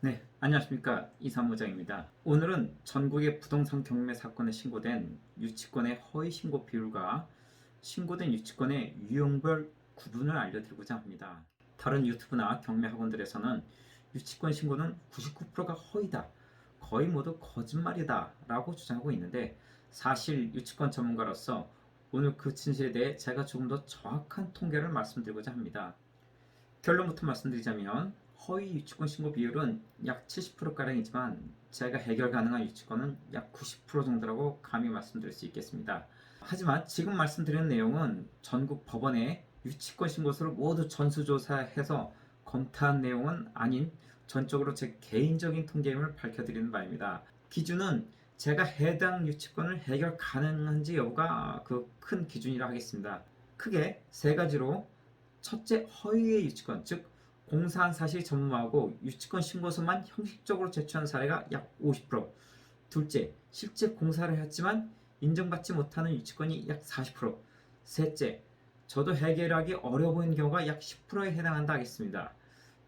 네, 안녕하십니까. 이사무장입니다. 오늘은 전국의 부동산 경매 사건에 신고된 유치권의 허위 신고 비율과 신고된 유치권의 유형별 구분을 알려드리고자 합니다. 다른 유튜브나 경매 학원들에서는 유치권 신고는 99%가 허위다, 거의 모두 거짓말이다 라고 주장하고 있는데, 사실 유치권 전문가로서 오늘 그 진실에 대해 제가 조금 더 정확한 통계를 말씀드리고자 합니다. 결론부터 말씀드리자면 허위 유치권 신고 비율은 약 70%가량이지만 제가 해결 가능한 유치권은 약 90% 정도라고 감히 말씀드릴 수 있겠습니다. 하지만 지금 말씀드리는 내용은 전국 법원에 유치권 신고서를 모두 전수조사해서 검토한 내용은 아닌 전적으로 제 개인적인 통계임을 밝혀드리는 바입니다. 기준은 제가 해당 유치권을 해결 가능한지 여부가 그 큰 기준이라 하겠습니다. 크게 세 가지로, 첫째, 허위의 유치권, 즉 공사한 사실이 전무하고 유치권 신고서만 형식적으로 제출한 사례가 약 50%. 둘째, 실제 공사를 했지만 인정받지 못하는 유치권이 약 40%. 셋째, 저도 해결하기 어려워 보이는 경우가 약 10%에 해당한다 하겠습니다.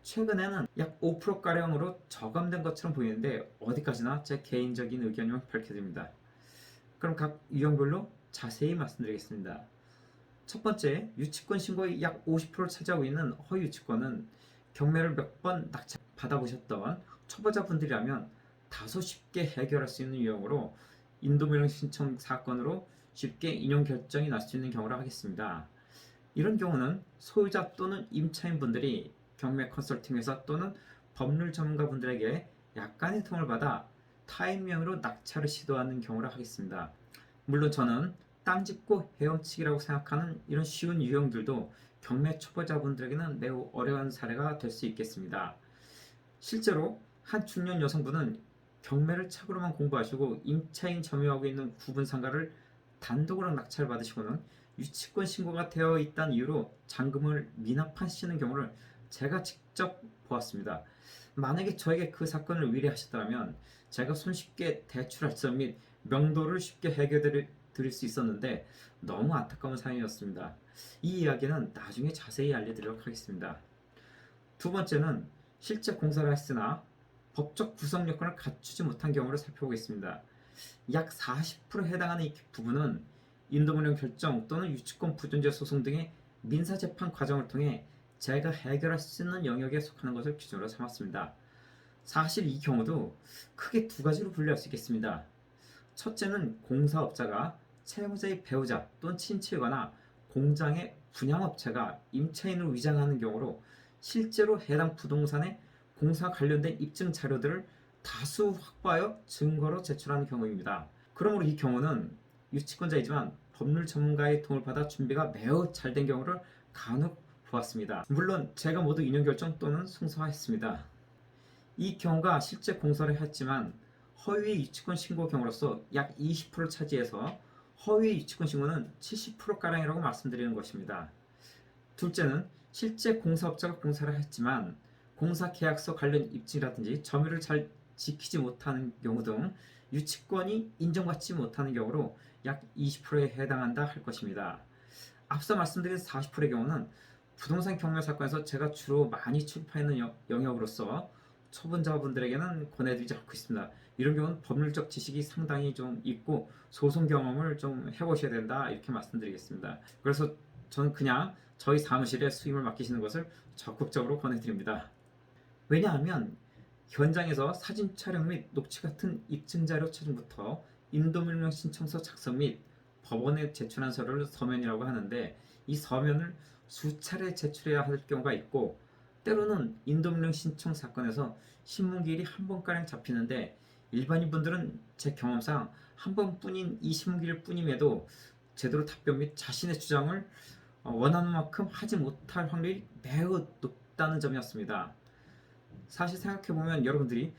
최근에는 약 5%가량으로 저감된 것처럼 보이는데 어디까지나 제 개인적인 의견을 밝혀드립니다. 그럼 각 유형별로 자세히 말씀드리겠습니다. 첫 번째, 유치권 신고의 약 50%를 차지하고 있는 허위 유치권은 경매를 몇 번 낙찰 받아보셨던 초보자분들이라면 다소 쉽게 해결할 수 있는 유형으로 인도명령 신청 사건으로 쉽게 인용 결정이 날 수 있는 경우라 하겠습니다. 이런 경우는 소유자 또는 임차인분들이 경매 컨설팅 회사 또는 법률 전문가분들에게 약간의 도움을 받아 타인 명의로 낙찰을 시도하는 경우라 하겠습니다. 물론 저는 땅 짚고 헤엄치기라고 생각하는 이런 쉬운 유형들도 경매 초보자분들에게는 매우 어려운 사례가 될 수 있겠습니다. 실제로 한 중년 여성분은 경매를 착으로만 공부하시고 임차인 점유하고 있는 구분 상가를 단독으로 낙찰받으시고는 유치권 신고가 되어 있다는 이유로 잔금을 미납하시는 경우를 제가 직접 보았습니다. 만약에 저에게 그 사건을 의뢰하셨다면 제가 손쉽게 대출할서 및 명도를 쉽게 해결해 드릴 수 있었는데 너무 안타까운 사연이었습니다. 이 이야기는 나중에 자세히 알려드리도록 하겠습니다. 두 번째는 실제 공사를 했으나 법적 구성 요건을 갖추지 못한 경우를 살펴보겠습니다. 약 40%에 해당하는 이 부분은 인도명령 결정 또는 유치권 부존재 소송 등의 민사재판 과정을 통해 제가 해결할 수 있는 영역에 속하는 것을 기준으로 삼았습니다. 사실 이 경우도 크게 두 가지로 분류할 수 있겠습니다. 첫째는 공사업자가 채무자의 배우자 또는 친척이거나 공장의 분양업체가 임차인을 위장하는 경우로 실제로 해당 부동산의 공사 관련된 입증 자료들을 다수 확보하여 증거로 제출하는 경우입니다. 그러므로 이 경우는 유치권자이지만 법률 전문가의 도움을 받아 준비가 매우 잘 된 경우를 간혹 보았습니다. 물론 제가 모두 인용 결정 또는 승소하였습니다. 이 경우가 실제 공사를 했지만 허위 유치권 신고 경우로서 약 20%를 차지해서 허위 유치권 신고는 70%가량이라고 말씀드리는 것입니다. 둘째는 실제 공사업자가 공사를 했지만 공사 계약서 관련 입증이라든지 점유를 잘 지키지 못하는 경우 등 유치권이 인정받지 못하는 경우로 약 20%에 해당한다 할 것입니다. 앞서 말씀드린 40%의 경우는 부동산 경매 사건에서 제가 주로 많이 출입하는 영역으로서 초보자분들에게는 권해드리지 않고 있습니다. 이런 경우는 법률적 지식이 상당히 좀 있고 소송 경험을 좀 해보셔야 된다 이렇게 말씀드리겠습니다. 그래서 저는 그냥 저희 사무실에 수임을 맡기시는 것을 적극적으로 권해드립니다. 왜냐하면 현장에서 사진 촬영 및 녹취 같은 입증 자료 찾음부터 인도명령 신청서 작성 및 법원에 제출한 서류를 서면이라고 하는데 이 서면을 수차례 제출해야 할 경우가 있고 때로는 인도명령 신청 사건에서 신문기일이 한 번가량 잡히는데 일반인 분들은 제 경험상 한 번뿐인 이 신문기일 뿐임에도 제대로 답변 및 자신의 주장을 원하는 만큼 하지 못할 확률이 매우 높다는 점이었습니다. 사실 생각해보면 여러분들이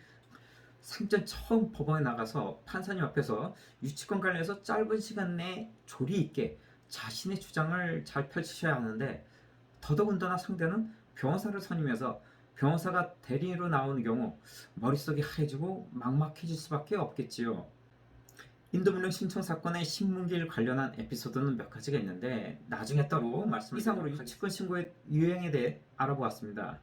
생전 처음 법원에 나가서 판사님 앞에서 유치권 관련해서 짧은 시간 내에 조리 있게 자신의 주장을 잘 펼치셔야 하는데 더더군다나 상대는 변호사를 선임해서 변호사가 대리인으로 나오는 경우 머릿속이 하얘지고 막막해질 수밖에 없겠지요. 인도명령 신청 사건의 신문기일 관련한 에피소드는 몇 가지가 있는데 나중에 따로 말씀을 이상으로 유치권 신고의 유형에 대해 알아보았습니다.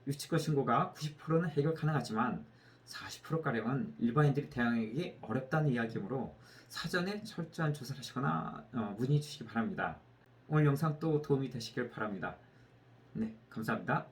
유치권 신고가 90%는 해결 가능하지만 40%가량은 일반인들이 대응하기 어렵다는 이야기이므로 사전에 철저한 조사를 하시거나 문의 주시기 바랍니다. 오늘 영상 또 도움이 되시길 바랍니다. 네, 감사합니다.